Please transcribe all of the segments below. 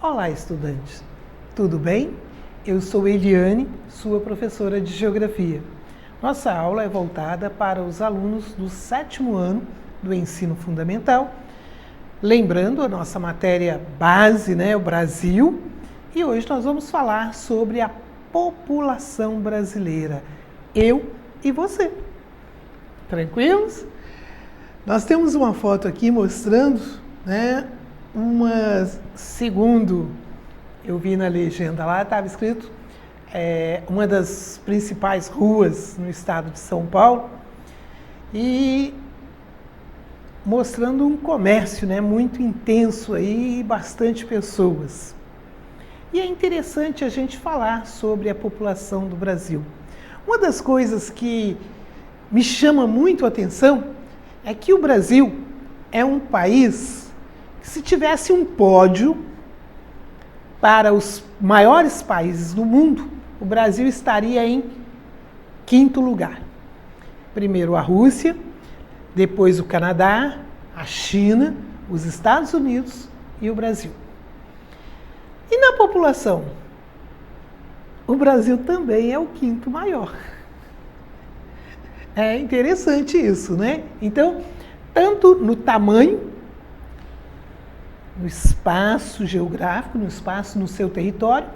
Olá, estudantes! Tudo bem? Eu sou Eliane, sua professora de Geografia. Nossa aula é voltada para os alunos do 7º ano do ensino fundamental. Lembrando a nossa matéria base, o Brasil, e hoje nós vamos falar sobre a população brasileira, eu e você. Tranquilos? Nós temos uma foto aqui mostrando, segundo eu vi na legenda lá, estava escrito uma das principais ruas no estado de São Paulo e mostrando um comércio muito intenso aí e bastante pessoas. E é interessante a gente falar sobre a população do Brasil. Uma das coisas que me chama muito a atenção é que o Brasil é um país que, se tivesse um pódio para os maiores países do mundo, o Brasil estaria em 5º lugar. Primeiro a Rússia, depois o Canadá, a China, os Estados Unidos e o Brasil. E na população? O Brasil também é o 5º maior. É interessante isso, Então, tanto no tamanho, no espaço geográfico, no seu território,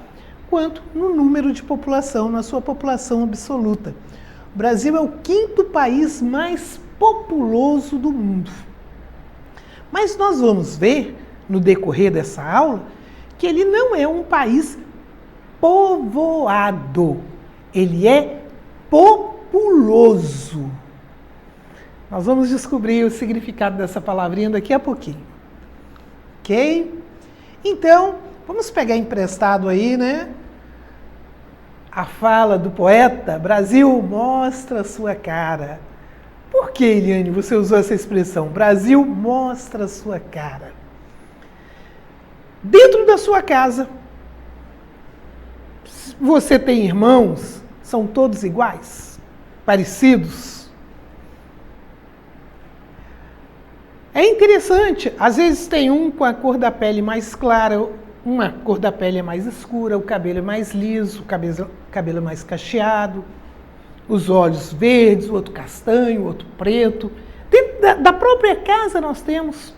quanto no número de população, na sua população absoluta. O Brasil é o 5º país mais populoso do mundo. Mas nós vamos ver, no decorrer dessa aula, que ele não é um país povoado, ele é populoso. Nós vamos descobrir o significado dessa palavrinha daqui a pouquinho. Ok? Então, vamos pegar emprestado aí, a fala do poeta: Brasil, mostra sua cara. Por que, Eliane, você usou essa expressão? Brasil, mostra sua cara. Dentro da sua casa, você tem irmãos? São todos iguais? Parecidos? É interessante, às vezes tem um com a cor da pele mais clara, uma cor da pele é mais escura, o cabelo é mais liso, o cabelo é mais cacheado, os olhos verdes, o outro castanho, o outro preto. Dentro da própria casa nós temos.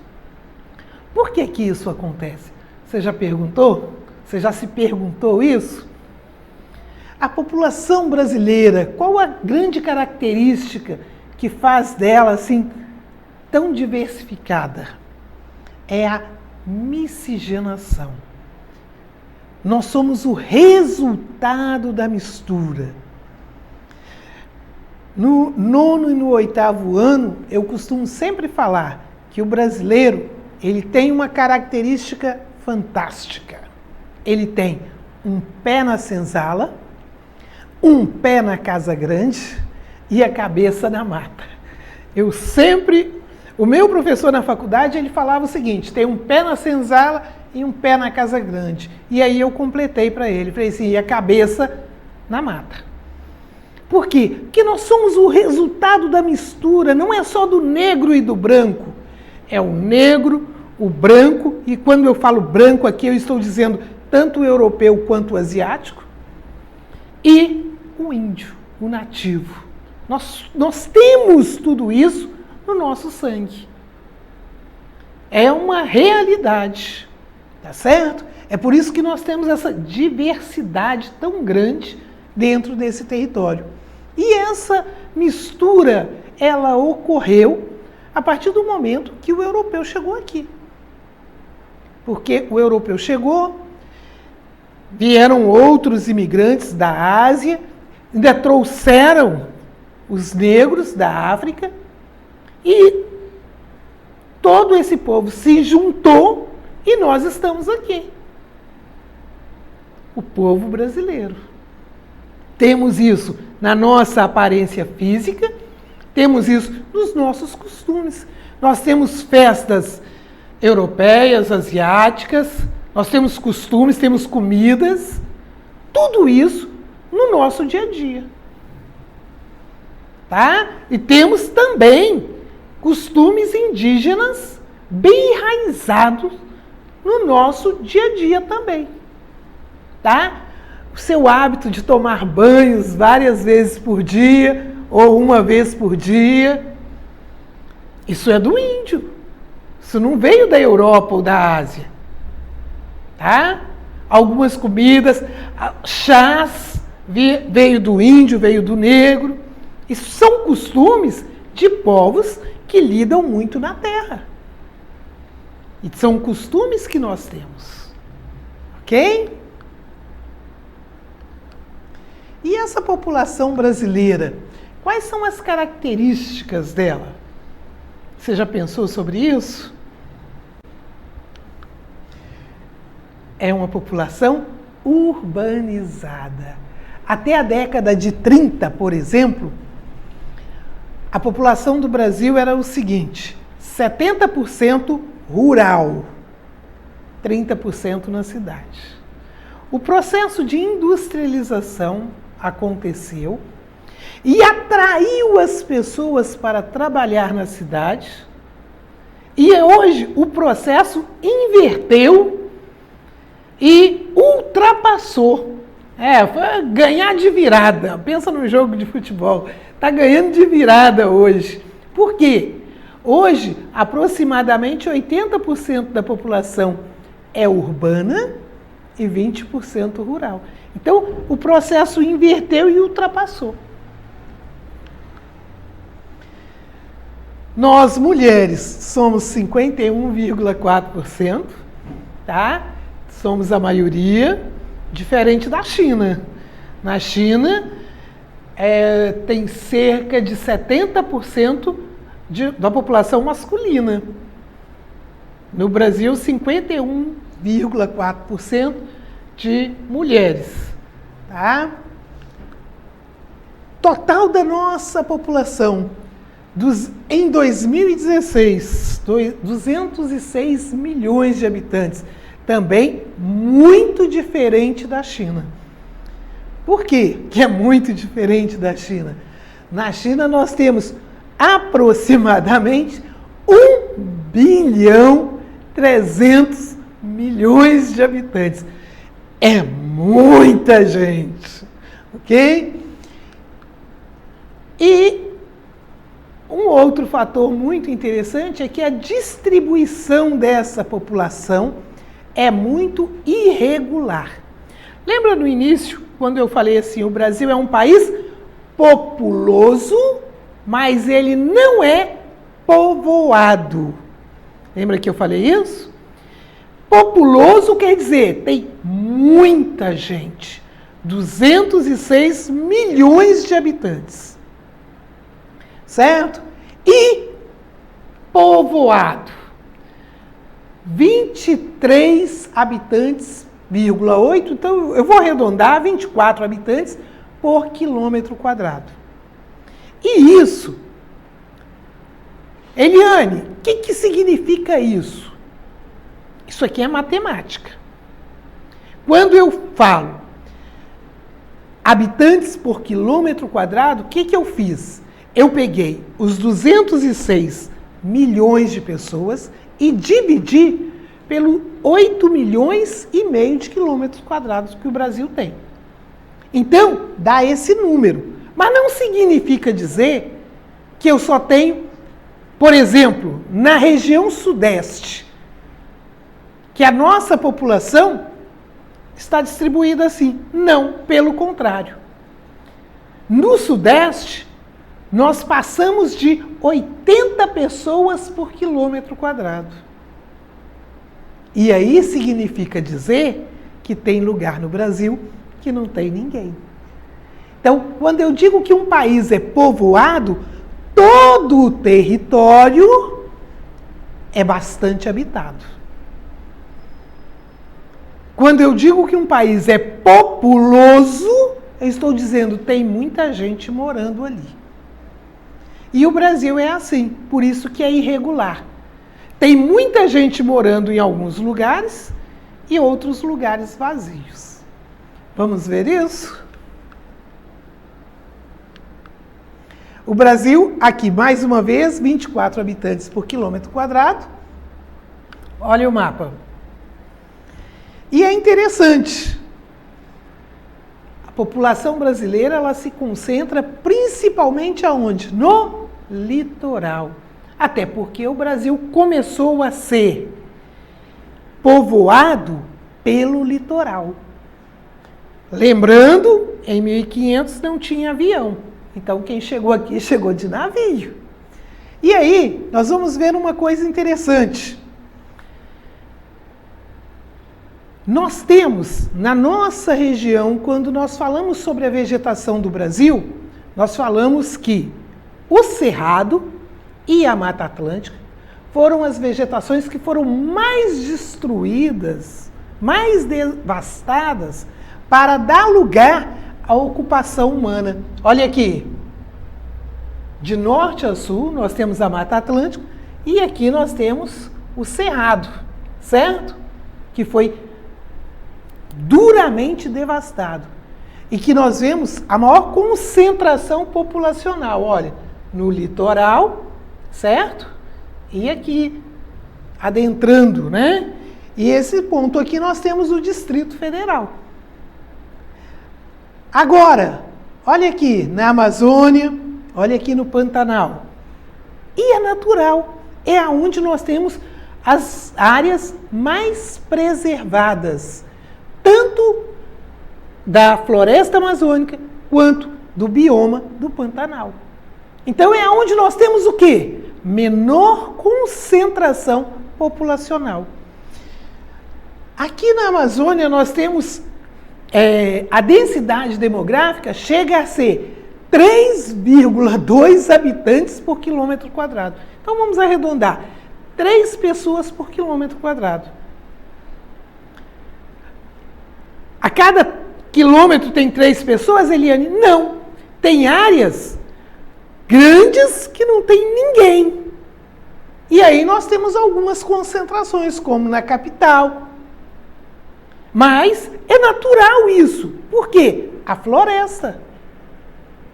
Por que que isso acontece? Você já perguntou? Você já se perguntou isso? A população brasileira, qual a grande característica que faz dela assim tão diversificada? É a miscigenação. Nós somos o resultado da mistura. No 9º e no 8º ano, eu costumo sempre falar que o brasileiro, ele tem uma característica fantástica. Ele tem um pé na senzala, um pé na casa grande e a cabeça na mata. O meu professor na faculdade, ele falava o seguinte: tem um pé na senzala e um pé na casa grande. E aí eu completei para ele, falei assim, e a cabeça na mata. Por quê? Porque nós somos o resultado da mistura, não é só do negro e do branco. É o negro, o branco, e quando eu falo branco aqui, eu estou dizendo tanto o europeu quanto o asiático, e o índio, o nativo. Nós temos tudo isso no nosso sangue. É uma realidade, tá certo? É por isso que nós temos essa diversidade tão grande dentro desse território. E essa mistura, ela ocorreu a partir do momento que o europeu chegou aqui. Porque o europeu chegou, vieram outros imigrantes da Ásia, ainda trouxeram os negros da África, e todo esse povo se juntou e nós estamos aqui. O povo brasileiro. Temos isso na nossa aparência física, temos isso nos nossos costumes. Nós temos festas europeias, asiáticas, nós temos costumes, temos comidas, tudo isso no nosso dia a dia. Tá? E temos também costumes indígenas bem enraizados no nosso dia a dia também, tá? O seu hábito de tomar banhos várias vezes por dia ou uma vez por dia, isso é do índio. Isso não veio da Europa ou da Ásia, tá? Algumas comidas, chás, veio do índio, veio do negro. Isso são costumes de povos que lidam muito na terra. E são costumes que nós temos. Ok? E essa população brasileira, quais são as características dela? Você já pensou sobre isso? É uma população urbanizada. Até a década de 30, por exemplo, a população do Brasil era o seguinte: 70% rural, 30% na cidade. O processo de industrialização aconteceu e atraiu as pessoas para trabalhar na cidade. E hoje o processo inverteu e ultrapassou. Foi ganhar de virada. Pensa no jogo de futebol. Está ganhando de virada hoje. Por quê? Hoje, aproximadamente 80% da população é urbana e 20% rural. Então, o processo inverteu e ultrapassou. Nós, mulheres, somos 51,4%, tá? Somos a maioria, diferente da China. Na China, tem cerca de 70% da população masculina. No Brasil, 51,4% de mulheres. Tá? Total da nossa população, em 2016, 206 milhões de habitantes. Também muito diferente da China. Por quê que é muito diferente da China? Na China nós temos aproximadamente 1,3 bilhão de habitantes. É muita gente, ok? E um outro fator muito interessante é que a distribuição dessa população é muito irregular. Lembra no início, quando eu falei assim, o Brasil é um país populoso, mas ele não é povoado. Lembra que eu falei isso? Populoso quer dizer, tem muita gente. 206 milhões de habitantes. Certo? E povoado. 23 habitantes, 0,8, então eu vou arredondar, 24 habitantes por quilômetro quadrado. E isso, Eliane, o que significa isso? Isso aqui é matemática. Quando eu falo habitantes por quilômetro quadrado, o que eu fiz? Eu peguei os 206 milhões de pessoas e dividi pelo 8 milhões e meio de quilômetros quadrados que o Brasil tem. Então, dá esse número. Mas não significa dizer que eu só tenho, por exemplo, na região sudeste, que a nossa população está distribuída assim. Não, pelo contrário. No sudeste, nós passamos de 80 pessoas por quilômetro quadrado. E aí significa dizer que tem lugar no Brasil que não tem ninguém. Então, quando eu digo que um país é povoado, todo o território é bastante habitado. Quando eu digo que um país é populoso, eu estou dizendo que tem muita gente morando ali. E o Brasil é assim, por isso que é irregular. Tem muita gente morando em alguns lugares e outros lugares vazios. Vamos ver isso? O Brasil, aqui mais uma vez, 24 habitantes por quilômetro quadrado. Olha o mapa. E é interessante, a população brasileira ela se concentra principalmente aonde? No litoral. Até porque o Brasil começou a ser povoado pelo litoral. Lembrando, em 1500 não tinha avião. Então quem chegou aqui chegou de navio. E aí, nós vamos ver uma coisa interessante. Nós temos, na nossa região, quando nós falamos sobre a vegetação do Brasil, nós falamos que o Cerrado e a Mata Atlântica foram as vegetações que foram mais destruídas, mais devastadas, para dar lugar à ocupação humana. Olha aqui, de norte a sul nós temos a Mata Atlântica e aqui nós temos o Cerrado, certo? Que foi duramente devastado. E que nós vemos a maior concentração populacional, olha, no litoral, certo? E aqui, adentrando, né? E esse ponto aqui nós temos o Distrito Federal. Agora, olha aqui na Amazônia, olha aqui no Pantanal. E é natural, é aonde nós temos as áreas mais preservadas, tanto da floresta amazônica quanto do bioma do Pantanal. Então é onde nós temos o quê? Menor concentração populacional. Aqui na Amazônia nós temos a densidade demográfica chega a ser 3,2 habitantes por quilômetro quadrado. Então vamos arredondar, 3 pessoas por quilômetro quadrado. A cada quilômetro tem 3 pessoas, Eliane? Não. Tem áreas grandes que não tem ninguém. E aí nós temos algumas concentrações, como na capital. Mas é natural isso. Por quê? A floresta.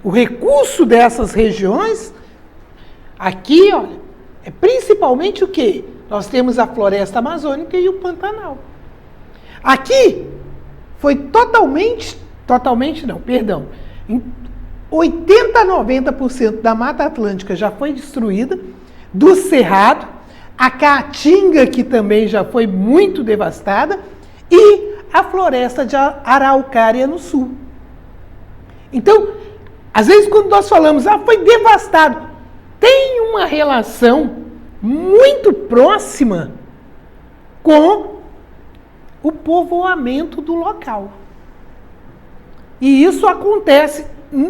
O recurso dessas regiões, aqui, olha, é principalmente o quê? Nós temos a floresta amazônica e o Pantanal. Aqui foi totalmente não, perdão, 80% a 90% da Mata Atlântica já foi destruída, do Cerrado, a Caatinga, que também já foi muito devastada, e a floresta de Araucária no sul. Então, às vezes quando nós falamos, foi devastado, tem uma relação muito próxima com o povoamento do local. E isso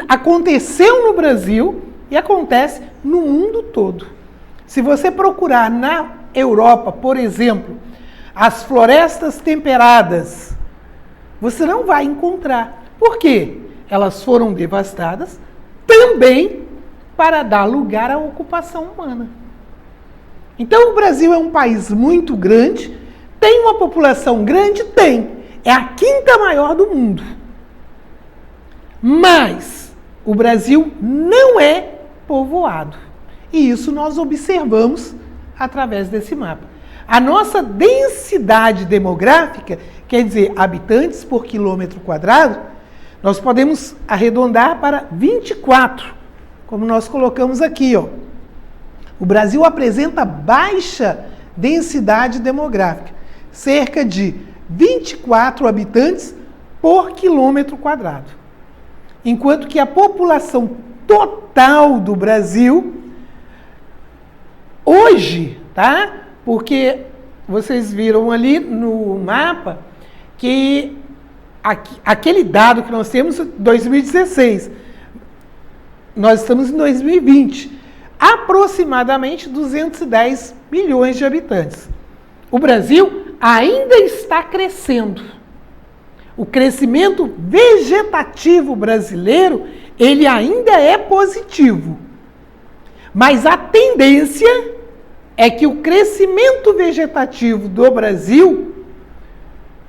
aconteceu no Brasil e acontece no mundo todo. Se você procurar na Europa, por exemplo, as florestas temperadas, você não vai encontrar. Por quê? Elas foram devastadas também para dar lugar à ocupação humana. Então o Brasil é um país muito grande, tem uma população grande? Tem. É a 5ª maior do mundo. Mas o Brasil não é povoado. E isso nós observamos através desse mapa. A nossa densidade demográfica, quer dizer, habitantes por quilômetro quadrado, nós podemos arredondar para 24, como nós colocamos aqui, ó. O Brasil apresenta baixa densidade demográfica, cerca de 24 habitantes por quilômetro quadrado. Enquanto que a população total do Brasil, hoje, tá? Porque vocês viram ali no mapa que aquele dado que nós temos, 2016, nós estamos em 2020, aproximadamente 210 milhões de habitantes. O Brasil ainda está crescendo. O crescimento vegetativo brasileiro, ele ainda é positivo. Mas a tendência é que o crescimento vegetativo do Brasil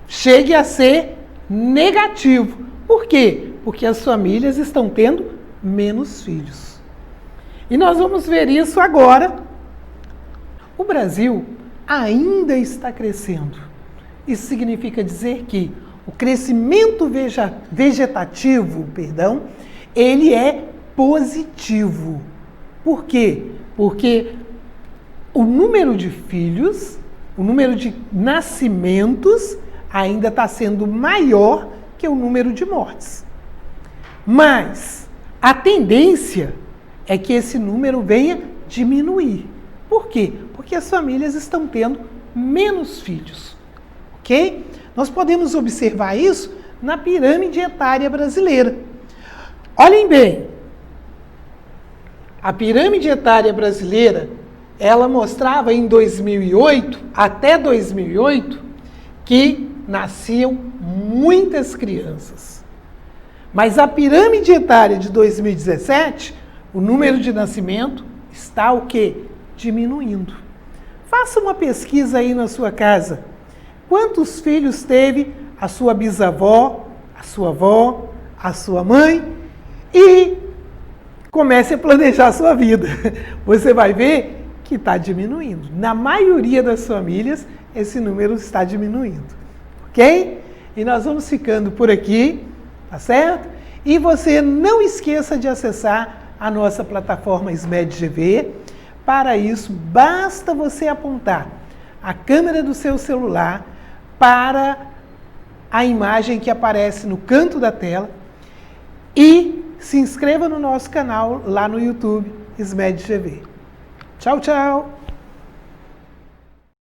chegue a ser negativo. Por quê? Porque as famílias estão tendo menos filhos. E nós vamos ver isso agora. O Brasil ainda está crescendo. Isso significa dizer que o crescimento vegetativo, ele é positivo. Por quê? Porque o número de filhos, o número de nascimentos ainda está sendo maior que o número de mortes. Mas a tendência é que esse número venha diminuir. Por quê? Porque as famílias estão tendo menos filhos. Ok? Nós podemos observar isso na pirâmide etária brasileira. Olhem bem, a pirâmide etária brasileira, ela mostrava em 2008, até 2008, que nasciam muitas crianças. Mas a pirâmide etária de 2017, o número de nascimento está o quê? Diminuindo. Faça uma pesquisa aí na sua casa. Quantos filhos teve a sua bisavó, a sua avó, a sua mãe? E comece a planejar a sua vida. Você vai ver que está diminuindo. Na maioria das famílias, esse número está diminuindo. Ok? E nós vamos ficando por aqui, tá certo? E você não esqueça de acessar a nossa plataforma SMED-GV. Para isso, basta você apontar a câmera do seu celular para a imagem que aparece no canto da tela e se inscreva no nosso canal lá no YouTube, SMED-GV. Tchau, tchau!